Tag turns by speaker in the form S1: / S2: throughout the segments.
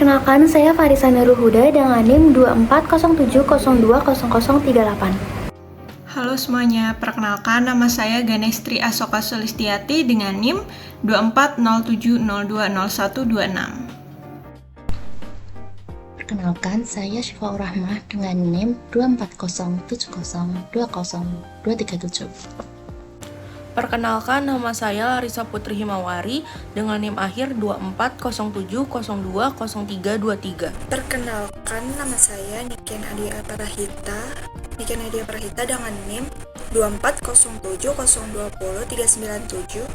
S1: Perkenalkan, saya Farisa Nurhuda dengan NIM 2407020038.
S2: Halo semuanya, perkenalkan nama saya Ganestri Asoka Sulistiati dengan NIM 2407020126.
S3: Perkenalkan, saya Syifa Rahmah dengan NIM 2407020237.
S4: Perkenalkan, nama saya Larissa Putri Himawari dengan NIM akhir 2407020323.
S5: Perkenalkan, nama saya Niken Adia Prahita dengan NIM 2407020397.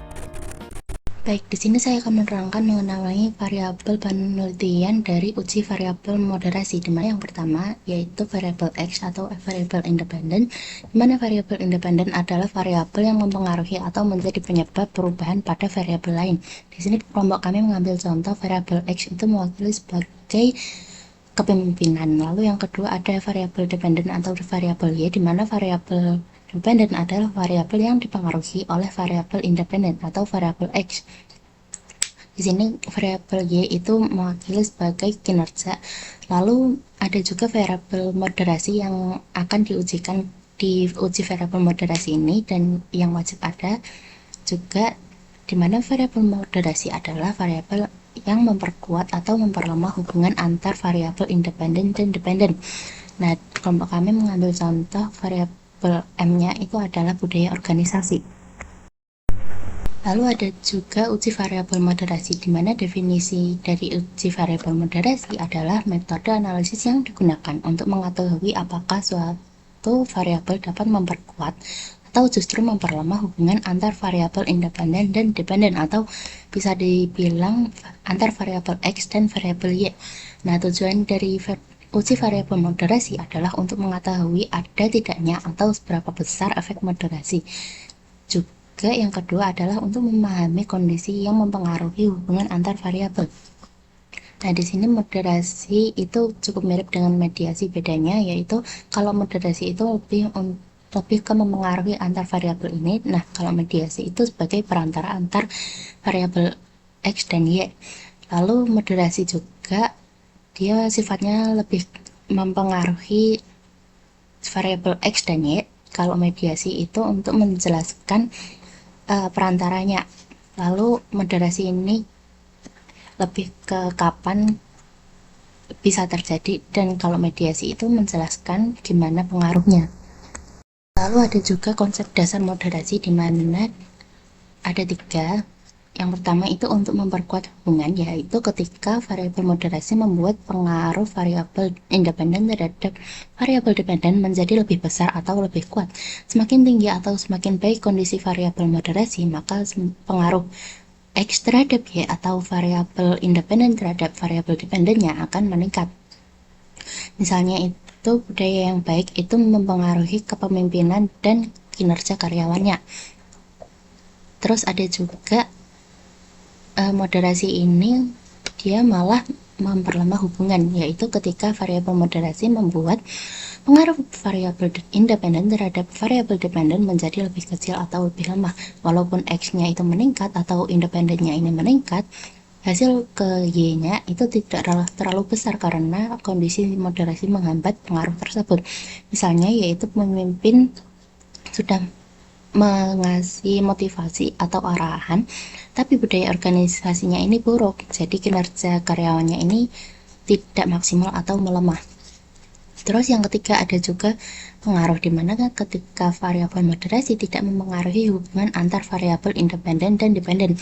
S3: Baik, di sini saya akan menerangkan mengenai variabel penelitian dari uji variabel moderasi, di mana yang pertama yaitu variabel X atau variabel independen, di mana variabel independen adalah variabel yang mempengaruhi atau menjadi penyebab perubahan pada variabel lain. Di sini kelompok kami mengambil contoh variabel X itu mewakili sebagai kepemimpinan. Lalu yang kedua ada variabel dependen atau variabel Y, di mana variabel dependen adalah variabel yang dipengaruhi oleh variabel independen atau variabel X. Di sini variabel Y itu mewakili sebagai kinerja. Lalu ada juga variabel moderasi yang akan diujikan di uji variabel moderasi ini, dan yang wajib ada juga, di mana variabel moderasi adalah variabel yang memperkuat atau memperlemah hubungan antar variabel independen dan dependen. Nah, kelompok kami mengambil contoh variabel M-nya itu adalah budaya organisasi. Lalu ada juga uji variabel moderasi, di mana definisi dari uji variabel moderasi adalah metode analisis yang digunakan untuk mengetahui apakah suatu variabel dapat memperkuat atau justru memperlemah hubungan antar variabel independen dan dependen, atau bisa dibilang antar variabel X dan variabel Y. Nah, tujuan dari uji variabel moderasi adalah untuk mengetahui ada tidaknya atau seberapa besar efek moderasi. Juga yang kedua adalah untuk memahami kondisi yang mempengaruhi hubungan antar variabel. Nah, di sini moderasi itu cukup mirip dengan mediasi, bedanya yaitu kalau moderasi itu lebih ke mempengaruhi antar variabel ini. Nah, kalau mediasi itu sebagai perantara antar variabel X dan Y. Lalu moderasi juga dia sifatnya lebih mempengaruhi variabel X dan Y. Kalau mediasi itu untuk menjelaskan perantaranya. Lalu moderasi ini lebih ke kapan bisa terjadi, dan kalau mediasi itu menjelaskan gimana pengaruhnya. Lalu ada juga konsep dasar moderasi, di mana ada 3. Yang pertama itu untuk memperkuat hubungan, yaitu ketika variabel moderasi membuat pengaruh variabel independen terhadap variabel dependen menjadi lebih besar atau lebih kuat. Semakin tinggi atau semakin baik kondisi variabel moderasi, maka pengaruh X terhadap Y atau variabel independen terhadap variabel dependennya akan meningkat. Misalnya itu budaya yang baik itu mempengaruhi kepemimpinan dan kinerja karyawannya. Terus ada juga moderasi ini dia malah memperlemah hubungan, yaitu ketika variabel moderasi membuat pengaruh variabel independen terhadap variabel dependen menjadi lebih kecil atau lebih lemah. Walaupun X-nya itu meningkat atau independennya ini meningkat, hasil ke Y-nya itu tidak terlalu besar karena kondisi moderasi menghambat pengaruh tersebut. Misalnya yaitu pemimpin sudah mengasih motivasi atau arahan, tapi budaya organisasinya ini buruk, jadi kinerja karyawannya ini tidak maksimal atau melemah. Terus yang ketiga ada juga pengaruh, di mana ketika variabel moderasi tidak mempengaruhi hubungan antar variabel independen dan dependen.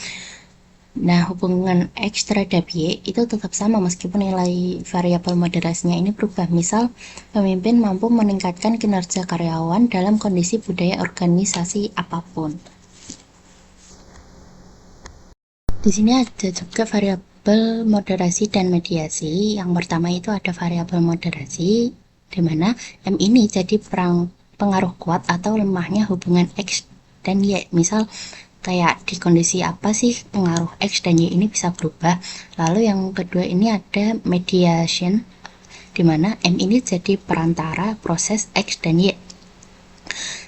S3: Nah, hubungan X terhadap Y itu tetap sama meskipun nilai variabel moderasinya ini berubah. Misal, pemimpin mampu meningkatkan kinerja karyawan dalam kondisi budaya organisasi apapun. Di sini ada juga variabel moderasi dan mediasi. Yang pertama itu ada variabel moderasi, di mana M ini jadi pengaruh kuat atau lemahnya hubungan X dan Y. Misal, kayak di kondisi apa sih pengaruh X dan Y ini bisa berubah. Lalu yang kedua ini ada mediation, di mana M ini jadi perantara proses X dan Y.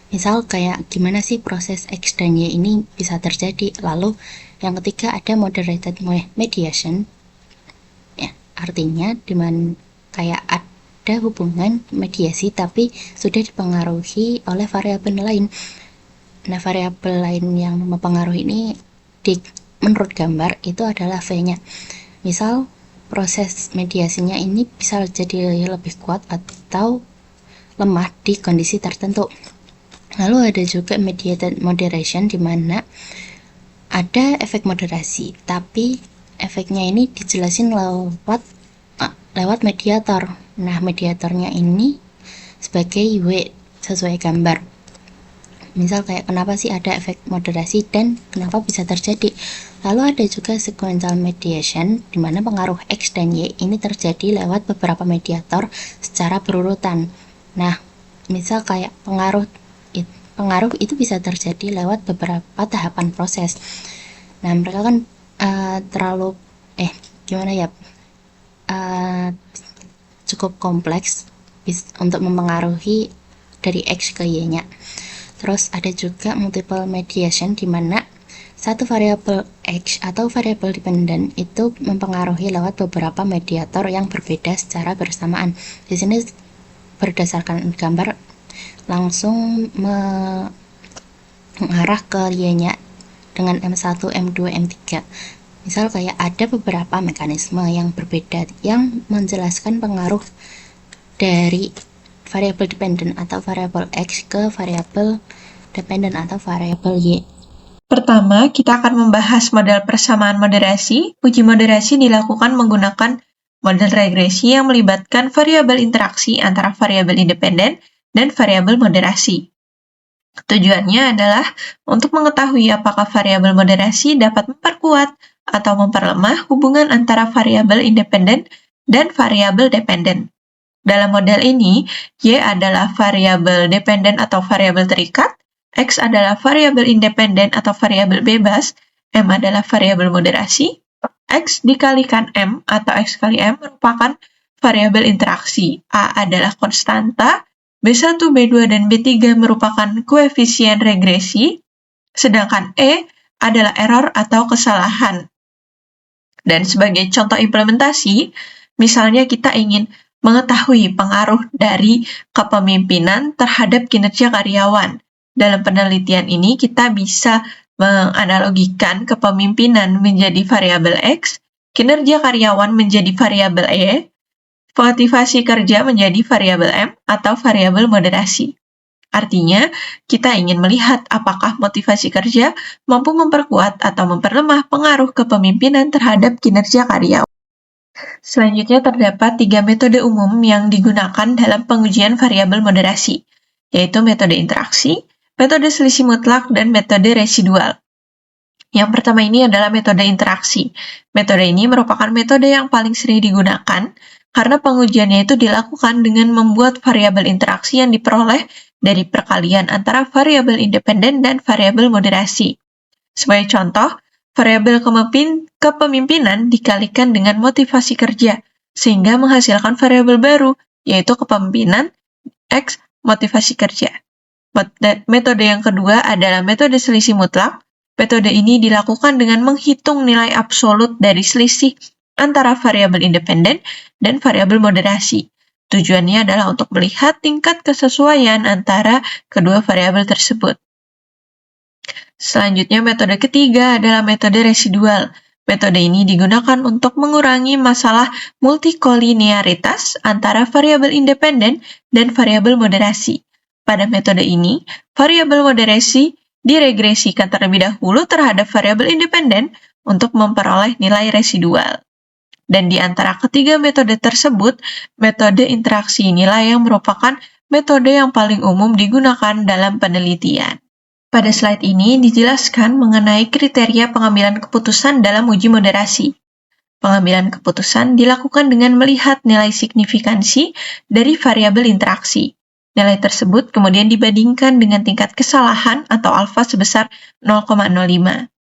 S3: Misal kayak gimana sih proses X dan Y ini bisa terjadi. Lalu yang ketiga ada moderated mediation, ya, Artinya kayak ada hubungan mediasi tapi sudah dipengaruhi oleh variabel lain. Nah, variabel lain yang mempengaruhi ini menurut gambar itu adalah V-nya. Misal proses mediasinya ini bisa jadi lebih kuat atau lemah di kondisi tertentu. Lalu ada juga mediated moderation, di mana ada efek moderasi, tapi efeknya ini dijelasin lewat mediator. Nah, mediatornya ini sebagai W sesuai gambar. Misal kayak kenapa sih ada efek moderasi dan kenapa bisa terjadi. Lalu ada juga sequential mediation, di mana pengaruh X dan Y ini terjadi lewat beberapa mediator secara berurutan. Nah, misal kayak pengaruh itu bisa terjadi lewat beberapa tahapan proses. Nah, mereka kan cukup kompleks untuk mempengaruhi dari X ke Y-nya. Terus ada juga multiple mediation, di mana satu variabel X atau variabel dependent itu mempengaruhi lewat beberapa mediator yang berbeda secara bersamaan. Di sini berdasarkan gambar langsung mengarah ke Y-nya dengan M1, M2, M3. Misal kayak ada beberapa mekanisme yang berbeda yang menjelaskan pengaruh dari variabel dependent atau variabel X ke variabel dependent atau variabel Y.
S2: Pertama, kita akan membahas model persamaan moderasi. Uji moderasi dilakukan menggunakan model regresi yang melibatkan variabel interaksi antara variabel independen dan variabel moderasi. Tujuannya adalah untuk mengetahui apakah variabel moderasi dapat memperkuat atau memperlemah hubungan antara variabel independen dan variabel dependen. Dalam model ini, Y adalah variabel dependen atau variabel terikat, X adalah variabel independen atau variabel bebas, M adalah variabel moderasi, X dikalikan M atau X kali M merupakan variabel interaksi, A adalah konstanta, B1, B2, dan B3 merupakan koefisien regresi, sedangkan E adalah error atau kesalahan. Dan sebagai contoh implementasi, misalnya kita ingin mengetahui pengaruh dari kepemimpinan terhadap kinerja karyawan. Dalam penelitian ini, kita bisa menganalogikan kepemimpinan menjadi variabel X, kinerja karyawan menjadi variabel Y, motivasi kerja menjadi variabel M atau variabel moderasi. Artinya, kita ingin melihat apakah motivasi kerja mampu memperkuat atau memperlemah pengaruh kepemimpinan terhadap kinerja karyawan. Selanjutnya terdapat 3 metode umum yang digunakan dalam pengujian variabel moderasi, yaitu metode interaksi, metode selisih mutlak, dan metode residual. Yang pertama ini adalah metode interaksi. Metode ini merupakan metode yang paling sering digunakan karena pengujiannya itu dilakukan dengan membuat variabel interaksi yang diperoleh dari perkalian antara variabel independen dan variabel moderasi. Sebagai contoh, variabel kepemimpinan dikalikan dengan motivasi kerja, sehingga menghasilkan variabel baru, yaitu kepemimpinan X motivasi kerja. Metode yang kedua adalah metode selisih mutlak. Metode ini dilakukan dengan menghitung nilai absolut dari selisih antara variabel independen dan variabel moderasi. Tujuannya adalah untuk melihat tingkat kesesuaian antara kedua variabel tersebut. Selanjutnya, metode ketiga adalah metode residual. Metode ini digunakan untuk mengurangi masalah multikolinearitas antara variabel independen dan variabel moderasi. Pada metode ini, variabel moderasi diregresikan terlebih dahulu terhadap variabel independen untuk memperoleh nilai residual. Dan di antara ketiga metode tersebut, metode interaksi inilah yang merupakan metode yang paling umum digunakan dalam penelitian. Pada slide ini dijelaskan mengenai kriteria pengambilan keputusan dalam uji moderasi. Pengambilan keputusan dilakukan dengan melihat nilai signifikansi dari variabel interaksi. Nilai tersebut kemudian dibandingkan dengan tingkat kesalahan atau alfa sebesar 0,05.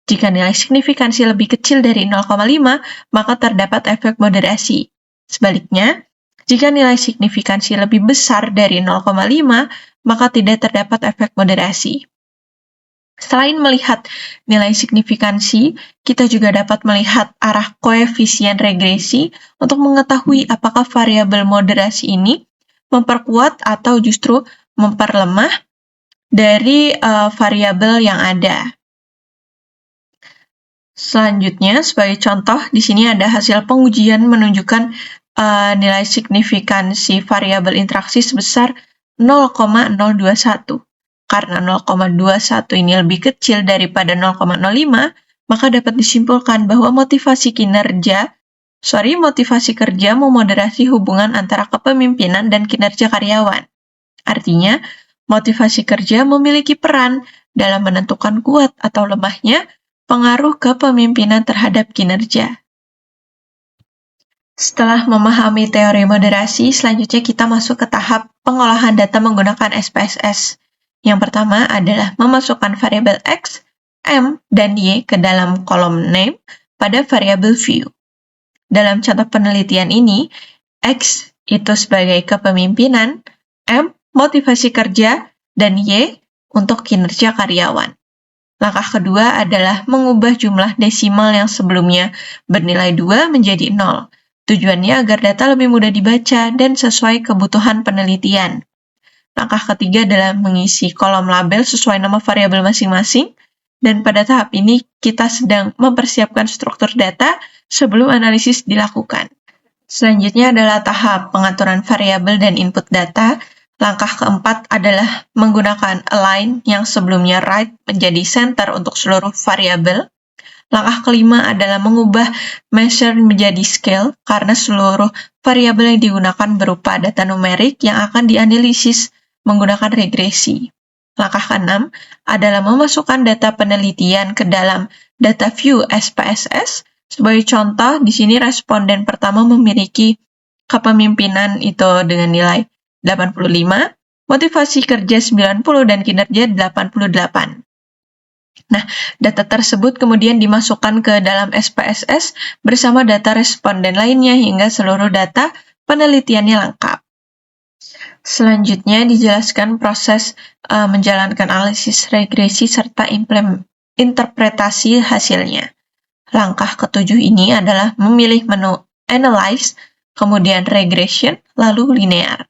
S2: Jika nilai signifikansi lebih kecil dari 0,5, maka terdapat efek moderasi. Sebaliknya, jika nilai signifikansi lebih besar dari 0,5, maka tidak terdapat efek moderasi. Selain melihat nilai signifikansi, kita juga dapat melihat arah koefisien regresi untuk mengetahui apakah variabel moderasi ini memperkuat atau justru memperlemah dari variabel yang ada. Selanjutnya, sebagai contoh, di sini ada hasil pengujian menunjukkan nilai signifikansi variabel interaksi sebesar 0,021. Karena 0,21 ini lebih kecil daripada 0,05, maka dapat disimpulkan bahwa motivasi kerja memoderasi hubungan antara kepemimpinan dan kinerja karyawan. Artinya, motivasi kerja memiliki peran dalam menentukan kuat atau lemahnya pengaruh kepemimpinan terhadap kinerja. Setelah memahami teori moderasi, selanjutnya kita masuk ke tahap pengolahan data menggunakan SPSS. Yang pertama adalah memasukkan variabel X, M, dan Y ke dalam kolom name pada variabel view. Dalam contoh penelitian ini, X itu sebagai kepemimpinan, M motivasi kerja, dan Y untuk kinerja karyawan. Langkah kedua adalah mengubah jumlah desimal yang sebelumnya bernilai 2 menjadi 0. Tujuannya agar data lebih mudah dibaca dan sesuai kebutuhan penelitian. Langkah ketiga adalah mengisi kolom label sesuai nama variabel masing-masing, dan pada tahap ini kita sedang mempersiapkan struktur data sebelum analisis dilakukan. Selanjutnya adalah tahap pengaturan variabel dan input data. Langkah keempat adalah menggunakan align yang sebelumnya right menjadi center untuk seluruh variabel. Langkah kelima adalah mengubah measure menjadi scale karena seluruh variabel yang digunakan berupa data numerik yang akan dianalisis menggunakan regresi. Langkah keenam adalah memasukkan data penelitian ke dalam data view SPSS. Sebagai contoh, di sini responden pertama memiliki kepemimpinan itu dengan nilai 85, motivasi kerja 90, dan kinerja 88. Nah, data tersebut kemudian dimasukkan ke dalam SPSS bersama data responden lainnya hingga seluruh data penelitiannya lengkap. Selanjutnya dijelaskan proses menjalankan analisis regresi serta interpretasi hasilnya. Langkah ketujuh ini adalah memilih menu Analyze, kemudian Regression, lalu Linear.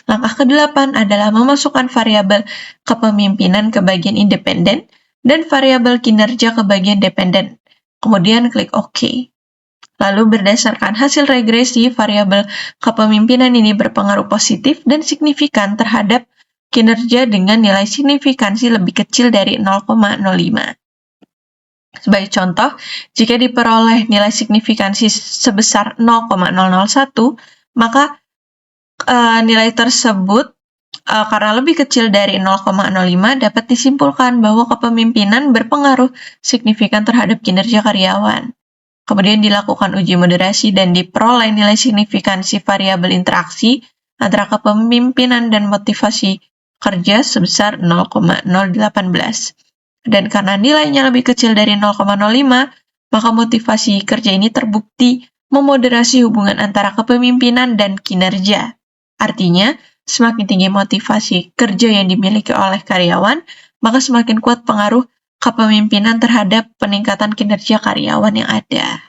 S2: Langkah ke-8 adalah memasukkan variabel kepemimpinan ke bagian independen dan variabel kinerja ke bagian dependen. Kemudian klik OK. Lalu berdasarkan hasil regresi, variabel kepemimpinan ini berpengaruh positif dan signifikan terhadap kinerja dengan nilai signifikansi lebih kecil dari 0,05. Sebagai contoh, jika diperoleh nilai signifikansi sebesar 0,001, maka nilai tersebut karena lebih kecil dari 0,05 dapat disimpulkan bahwa kepemimpinan berpengaruh signifikan terhadap kinerja karyawan. Kemudian dilakukan uji moderasi dan diperoleh nilai signifikansi variabel interaksi antara kepemimpinan dan motivasi kerja sebesar 0,018. Dan karena nilainya lebih kecil dari 0,05, maka motivasi kerja ini terbukti memoderasi hubungan antara kepemimpinan dan kinerja. Artinya, semakin tinggi motivasi kerja yang dimiliki oleh karyawan, maka semakin kuat pengaruh kepemimpinan terhadap peningkatan kinerja karyawan yang ada.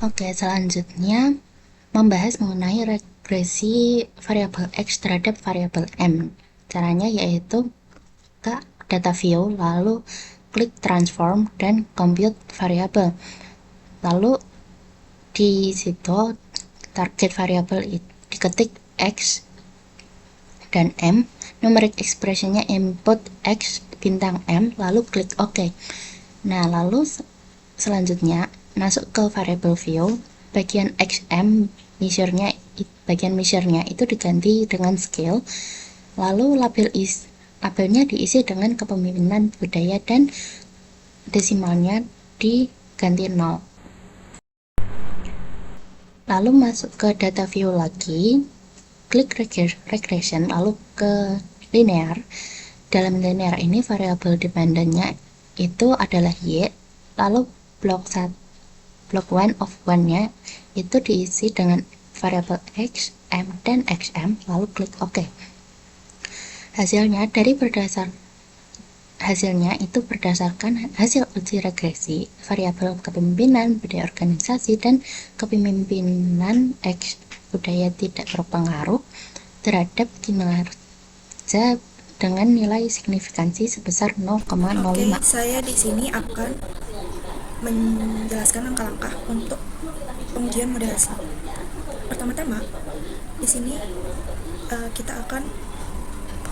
S3: Oke, selanjutnya membahas mengenai regresi variabel X terhadap variabel M. Caranya yaitu ke data view, lalu klik transform dan compute variable. Lalu di situ target variabel diketik X dan M, numeric expressionnya input X bintang M, lalu klik OK. Nah, lalu selanjutnya masuk ke variable view, bagian XM bagian measure-nya itu diganti dengan scale, lalu labelnya diisi dengan kepemimpinan budaya dan desimalnya diganti 0. Lalu masuk ke data view lagi, klik regression, lalu ke linear. Dalam linear ini variabel dependennya itu adalah Y, lalu blok 1 of 1-nya itu diisi dengan variabel X, M, dan XM, lalu klik OK. Hasilnya Hasilnya itu berdasarkan hasil uji regresi variabel kepemimpinan, budaya organisasi, dan kepemimpinan X budaya tidak berpengaruh terhadap kinerja dengan nilai signifikansi sebesar 0,05.
S5: Oke, saya di sini akan menjelaskan langkah-langkah untuk pengujian moderasi. Pertama-tama, di sini kita akan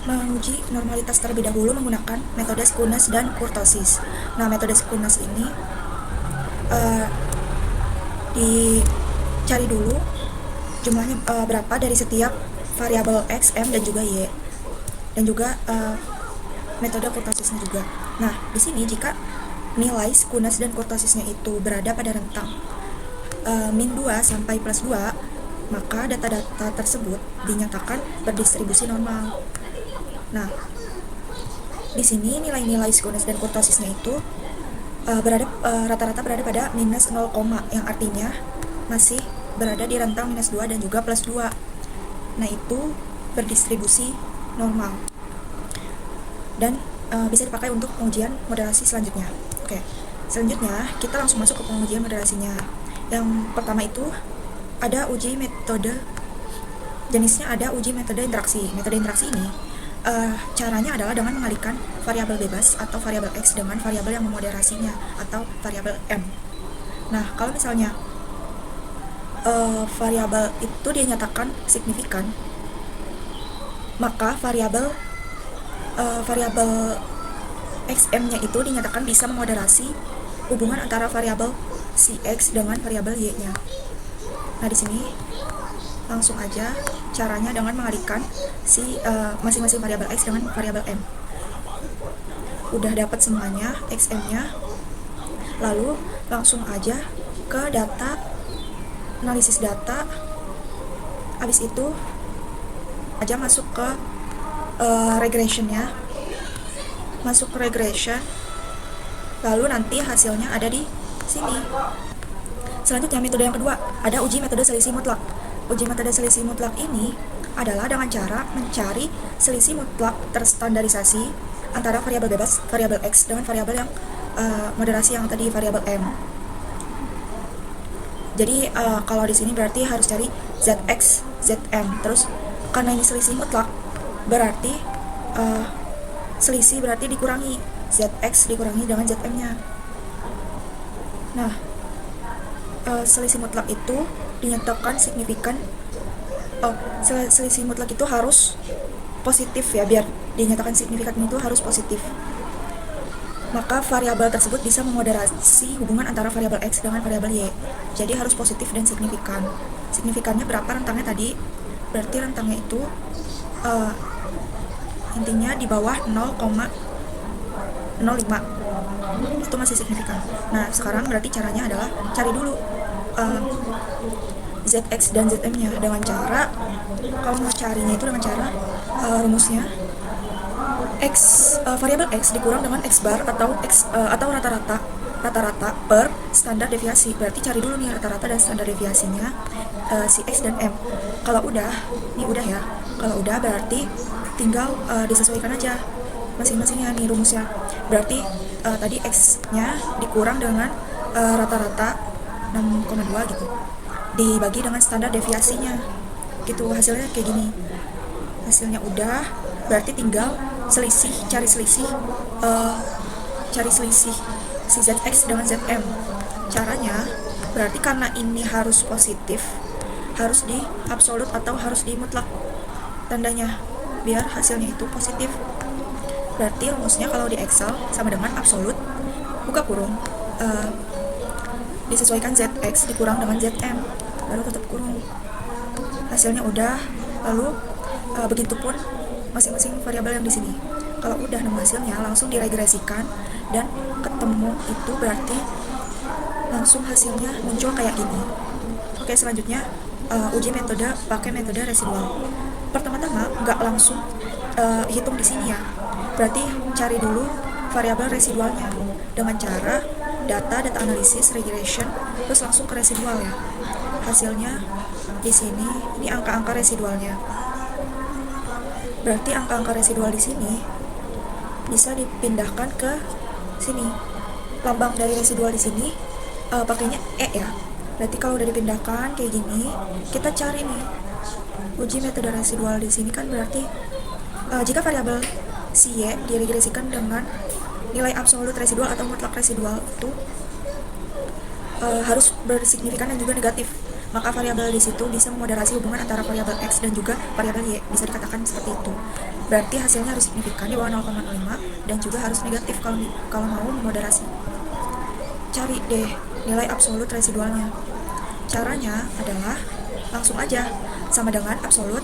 S5: menguji normalitas terlebih dahulu menggunakan metode Skewness dan kurtosis. Nah, metode Skewness ini dicari dulu jumlahnya berapa dari setiap variabel X, M, dan juga Y, dan juga metode kurtosisnya juga. Nah, di sini jika nilai Skewness dan kurtosisnya itu berada pada rentang min 2 sampai plus 2, maka data-data tersebut dinyatakan berdistribusi normal. Nah, di sini nilai-nilai Skewness dan kurtosisnya itu rata-rata berada pada minus 0, yang artinya masih berada di rentang minus 2 dan juga plus 2. Nah, itu berdistribusi normal dan bisa dipakai untuk pengujian moderasi selanjutnya. Oke, selanjutnya kita langsung masuk ke pengujian moderasinya. Yang pertama itu ada uji metode, jenisnya ada uji metode interaksi. Metode interaksi ini caranya adalah dengan mengalihkan variabel bebas atau variabel X dengan variabel yang memoderasinya atau variabel M. Nah, kalau misalnya variabel itu dinyatakan signifikan, maka variabel XM-nya itu dinyatakan bisa memoderasi hubungan antara variabel si X dengan variabel Y-nya. Nah, di sini langsung aja caranya dengan mengalihkan si masing-masing variabel X dengan variabel M. Udah dapat semuanya XM-nya, lalu langsung aja ke data, analisis data. Habis itu aja masuk ke regressionnya, masuk ke regression, lalu nanti hasilnya ada di sini. Selanjutnya metode yang kedua, ada uji metode selisih mutlak. Uji metode selisih mutlak ini adalah dengan cara mencari selisih mutlak terstandarisasi antara variabel bebas, variabel X, dengan variabel yang moderasi yang tadi variabel M. Jadi kalau di sini berarti harus cari ZX, ZM. Terus karena ini selisih mutlak, berarti selisih berarti dikurangi ZX dikurangi dengan ZM-nya. Nah, selisih mutlak itu dinyatakan signifikan. Selisih mutlak itu harus positif ya, biar dinyatakan signifikan itu harus positif. Maka variabel tersebut bisa memoderasi hubungan antara variabel X dengan variabel Y. Jadi harus positif dan signifikan. Signifikannya berapa rentangnya tadi? Berarti rentangnya itu intinya di bawah 0,05. Itu masih signifikan. Nah, sekarang berarti caranya adalah cari dulu ZX dan ZM-nya dengan cara, kalau mau carinya itu dengan cara rumusnya variabel X dikurang dengan X bar atau rata-rata per standar deviasi. Berarti cari dulu nih rata-rata dan standar deviasinya si X dan M. Kalau udah, ini udah ya. Kalau udah berarti tinggal disesuaikan aja masing-masingnya nih rumusnya. Berarti tadi X-nya dikurang dengan rata-rata 6,2 gitu, dibagi dengan standar deviasinya gitu, hasilnya kayak gini. Hasilnya udah, berarti tinggal cari selisih si ZX dengan ZM. Caranya berarti karena ini harus positif, harus di absolut atau harus di mutlak tandanya biar hasilnya itu positif. Berarti rumusnya kalau di Excel sama dengan absolut buka kurung disesuaikan ZX dikurang dengan ZM baru tutup kurung. Hasilnya udah, lalu begitupun masing-masing variabel yang di sini. Kalau udah nemu hasilnya langsung diregresikan dan ketemu, itu berarti langsung hasilnya muncul kayak gini. Oke, selanjutnya uji metode pakai metode residual. Pertama-tama nggak langsung hitung di sini ya. Berarti cari dulu variabel residualnya dengan cara data analisis regression, terus langsung ke residual ya. Hasilnya di sini, ini angka-angka residualnya. Berarti angka-angka residual di sini bisa dipindahkan ke sini. Lambang dari residual di sini pakainya E ya. Berarti kalau udah dipindahkan kayak gini, kita cari nih uji metode residual di sini kan berarti jika variabel si y diregresikan dengan nilai absolut residual atau mutlak residual itu harus bersignifikan dan juga negatif, maka variabel di situ bisa memoderasi hubungan antara variabel x dan juga variabel y, bisa dikatakan seperti itu. Berarti hasilnya harus signifikan di bawah 0,05 dan juga harus negatif kalau mau memoderasi. Cari deh nilai absolut residualnya. Caranya adalah langsung aja sama dengan absolut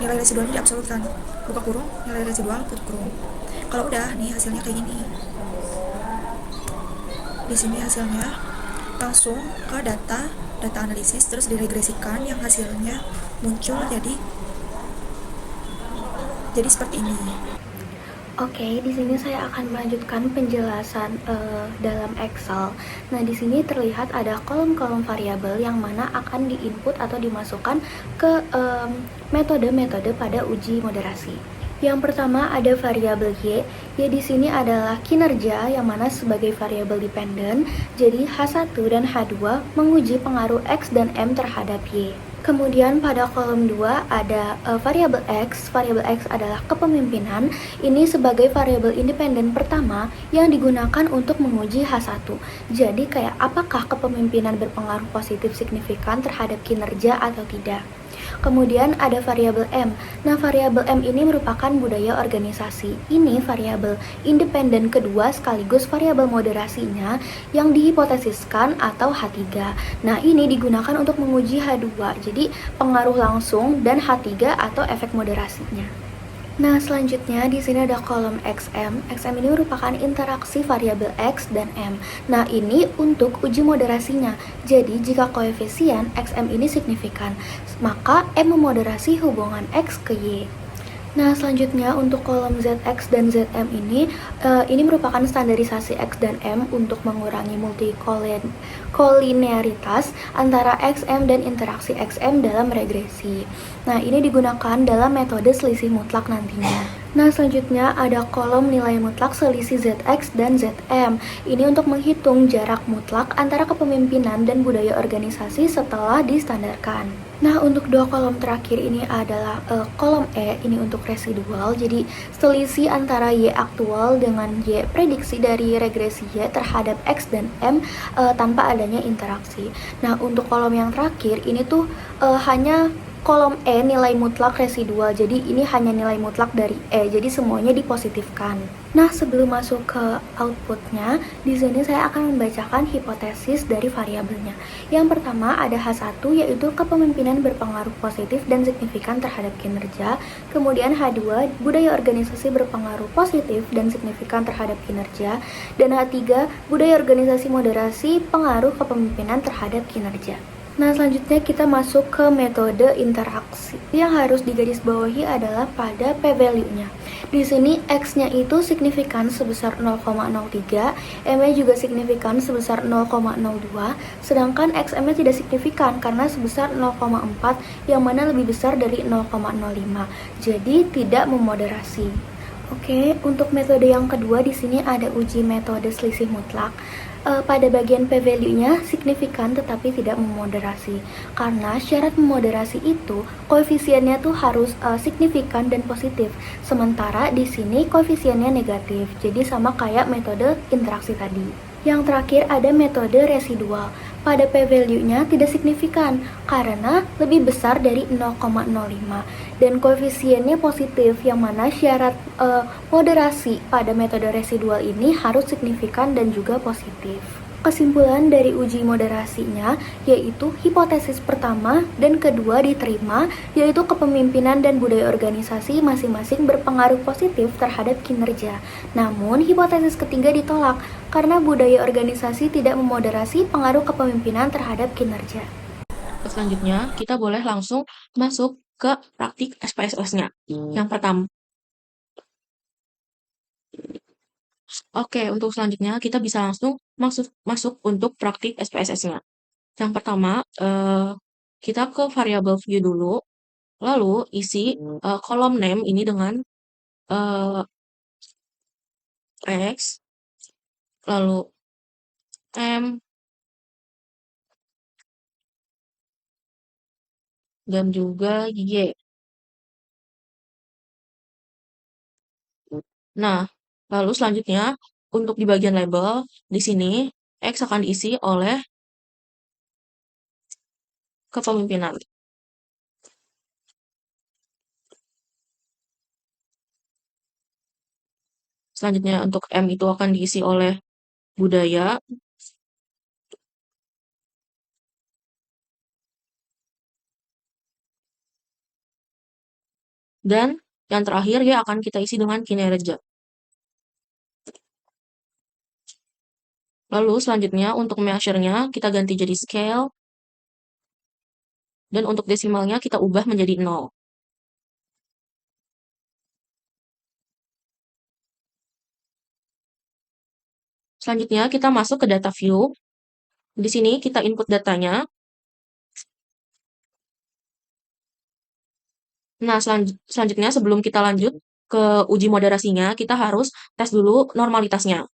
S5: nilai residualnya diabsolutkan, buka kurung, nilai residual tutup kurung. Kalau udah nih hasilnya kayak gini. Di sini hasilnya langsung ke data analisis, terus diregresikan, yang hasilnya muncul jadi seperti ini.
S1: Oke, di sini saya akan melanjutkan penjelasan dalam Excel. Nah, di sini terlihat ada kolom-kolom variabel yang mana akan diinput atau dimasukkan ke metode-metode pada uji moderasi. Yang pertama ada variabel Y. Y di sini adalah kinerja yang mana sebagai variabel dependen. Jadi H1 dan H2 menguji pengaruh X dan M terhadap Y. Kemudian pada kolom 2 ada variabel X. Variabel X adalah kepemimpinan. Ini sebagai variabel independen pertama yang digunakan untuk menguji H1. Jadi kayak apakah kepemimpinan berpengaruh positif signifikan terhadap kinerja atau tidak. Kemudian ada variabel M. Nah, variabel M ini merupakan budaya organisasi. Ini variabel independen kedua sekaligus variabel moderasinya yang dihipotesiskan atau H3. Nah, ini digunakan untuk menguji H2. Jadi, pengaruh langsung dan H3 atau efek moderasinya. Nah, selanjutnya di sini ada kolom XM. XM ini merupakan interaksi variabel X dan M. Nah, ini untuk uji moderasinya. Jadi, jika koefisien XM ini signifikan, maka M memoderasi hubungan X ke Y. Nah, selanjutnya untuk kolom ZX dan ZM ini merupakan standarisasi X dan M untuk mengurangi multikolinearitas antara XM dan interaksi XM dalam regresi. Nah, ini digunakan dalam metode selisih mutlak nantinya. Nah, selanjutnya ada kolom nilai mutlak selisih ZX dan ZM. Ini untuk menghitung jarak mutlak antara kepemimpinan dan budaya organisasi setelah distandarkan. Nah, untuk dua kolom terakhir ini adalah kolom E, ini untuk residual. Jadi, selisih antara Y aktual dengan Y prediksi dari regresi Y terhadap X dan M tanpa adanya interaksi. Nah, untuk kolom yang terakhir ini tuh hanya kolom E nilai mutlak residual, jadi ini hanya nilai mutlak dari E, jadi semuanya dipositifkan. Nah, sebelum masuk ke outputnya, di sini saya akan membacakan hipotesis dari variabelnya. Yang pertama ada H1, yaitu kepemimpinan berpengaruh positif dan signifikan terhadap kinerja. Kemudian H2, budaya organisasi berpengaruh positif dan signifikan terhadap kinerja. Dan H3, budaya organisasi moderasi pengaruh kepemimpinan terhadap kinerja. Nah, selanjutnya kita masuk ke metode interaksi. Yang harus digarisbawahi adalah pada p-value-nya. Di sini X-nya itu signifikan sebesar 0,03, M-nya juga signifikan sebesar 0,02, sedangkan XM-nya tidak signifikan karena sebesar 0,4 yang mana lebih besar dari 0,05. Jadi tidak memoderasi. Oke, untuk metode yang kedua di sini ada uji metode selisih mutlak. Pada bagian p-value-nya signifikan tetapi tidak memoderasi. Karena syarat memoderasi itu koefisiennya tuh harus signifikan dan positif. Sementara di sini koefisiennya negatif. Jadi sama kayak metode interaksi tadi. Yang terakhir ada metode residual. Pada p-value-nya tidak signifikan karena lebih besar dari 0,05 dan koefisiennya positif, yang mana syarat moderasi pada metode residual ini harus signifikan dan juga positif. Kesimpulan dari uji moderasinya yaitu hipotesis pertama dan kedua diterima, yaitu kepemimpinan dan budaya organisasi masing-masing berpengaruh positif terhadap kinerja. Namun hipotesis ketiga ditolak karena budaya organisasi tidak memoderasi pengaruh kepemimpinan terhadap kinerja.
S4: Selanjutnya, kita boleh langsung masuk ke praktik SPSS-nya. Yang pertama, oke, untuk selanjutnya kita bisa langsung masuk untuk praktik SPSS-nya. Yang pertama, kita ke variabel view dulu, lalu isi kolom name ini dengan X, lalu M, dan juga Y. Nah, lalu selanjutnya untuk di bagian label, di sini X akan diisi oleh kepemimpinan. Selanjutnya untuk M itu akan diisi oleh budaya. Dan yang terakhir Y akan kita isi dengan kinerja. Lalu selanjutnya untuk measure-nya kita ganti jadi scale. Dan untuk desimalnya kita ubah menjadi 0. Selanjutnya kita masuk ke data view. Di sini kita input datanya. Nah, selanjutnya sebelum kita lanjut ke uji moderasinya, kita harus tes dulu normalitasnya.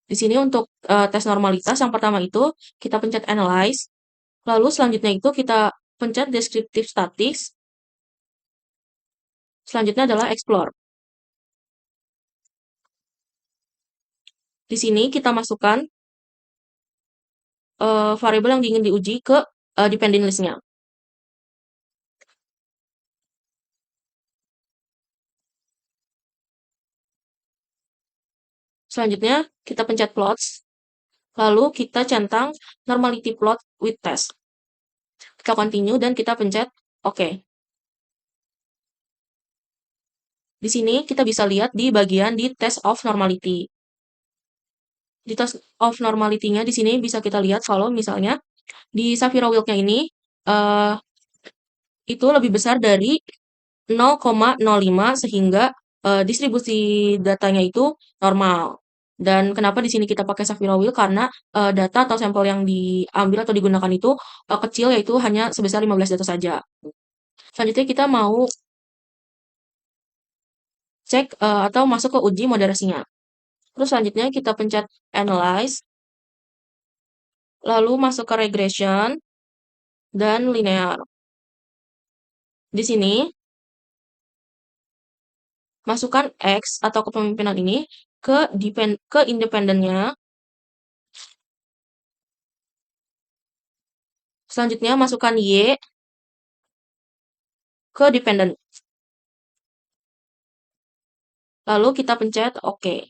S4: Di sini untuk tes normalitas yang pertama itu kita pencet analyze. Lalu selanjutnya itu kita pencet descriptive statistics. Selanjutnya adalah explore. Di sini kita masukkan variabel yang ingin diuji ke dependent list-nya. Selanjutnya kita pencet plots. Lalu kita centang normality plot with test. Kita continue dan kita pencet OK. Di sini kita bisa lihat di bagian di test of normality. Di test of normality-nya di sini bisa kita lihat kalau misalnya di Sapphire Wild-nya ini itu lebih besar dari 0,05 sehingga distribusi datanya itu normal. Dan kenapa di sini kita pakai Sapphire Wild? Karena data atau sampel yang diambil atau digunakan itu kecil, yaitu hanya sebesar 15 data saja. Selanjutnya kita mau cek atau masuk ke uji moderasinya. Terus selanjutnya kita pencet Analyze, lalu masuk ke Regression, dan Linear. Di sini, masukkan X atau kepemimpinan ini ke independennya. Selanjutnya masukkan Y ke dependent. Lalu kita pencet OK.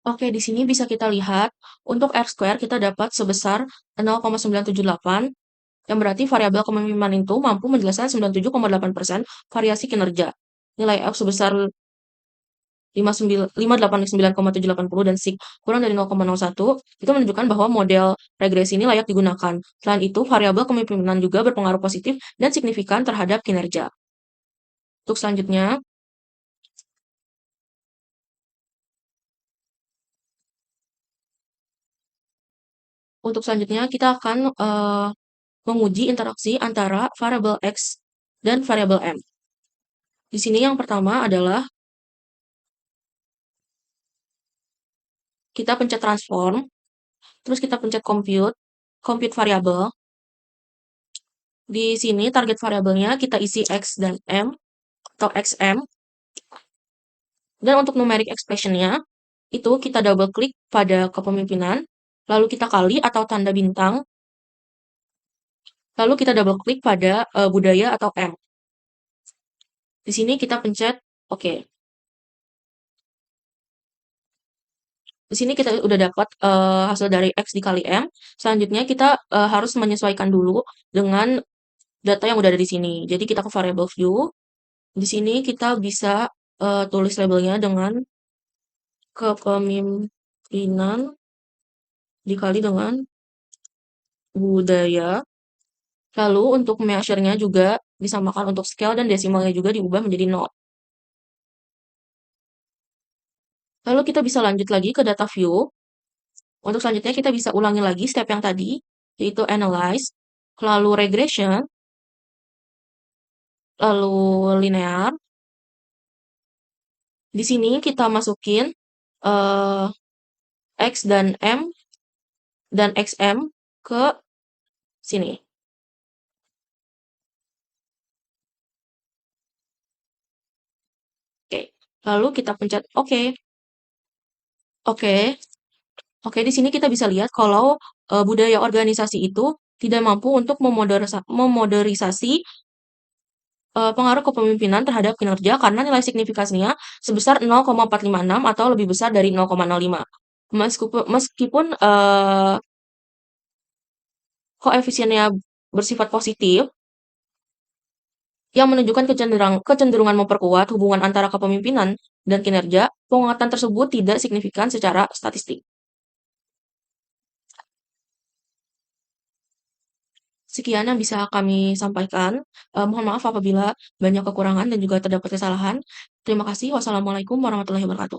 S4: Oke, di sini bisa kita lihat untuk R-square kita dapat sebesar 0,978, yang berarti variabel kepemimpinan itu mampu menjelaskan 97,8% variasi kinerja. Nilai F sebesar 589,780 dan sig kurang dari 0,01, itu menunjukkan bahwa model regresi ini layak digunakan. Selain itu, variabel kepemimpinan juga berpengaruh positif dan signifikan terhadap kinerja. Untuk selanjutnya, kita akan menguji interaksi antara variabel X dan variabel M. Di sini yang pertama adalah kita pencet transform, terus kita pencet compute variabel. Di sini target variabelnya kita isi X dan M atau XM. Dan untuk numeric expression-nya, itu kita double klik pada kepemimpinan, lalu kita kali atau tanda bintang, lalu kita double klik pada budaya atau M. Di sini kita pencet OK. Di sini kita udah dapat hasil dari X dikali M. Selanjutnya kita harus menyesuaikan dulu dengan data yang udah ada di sini. Jadi kita ke variable view. Di sini kita bisa tulis labelnya dengan kepemimpinan dikali dengan budaya. Lalu untuk measure-nya juga disamakan untuk scale dan desimalnya juga diubah menjadi 0. Lalu kita bisa lanjut lagi ke data view. Untuk selanjutnya kita bisa ulangi lagi step yang tadi, yaitu analyze, lalu regression, lalu linear, Di sini kita masukin X dan M dan XM ke sini. Oke, lalu kita pencet OK. Oke, di sini kita bisa lihat kalau budaya organisasi itu tidak mampu untuk memoderisasi pengaruh kepemimpinan terhadap kinerja karena nilai signifikansinya sebesar 0,456 atau lebih besar dari 0,05. Meskipun koefisiennya bersifat positif, yang menunjukkan kecenderungan memperkuat hubungan antara kepemimpinan dan kinerja, penguatan tersebut tidak signifikan secara statistik. Sekian yang bisa kami sampaikan. Mohon maaf apabila banyak kekurangan dan juga terdapat kesalahan. Terima kasih. Wassalamualaikum warahmatullahi wabarakatuh.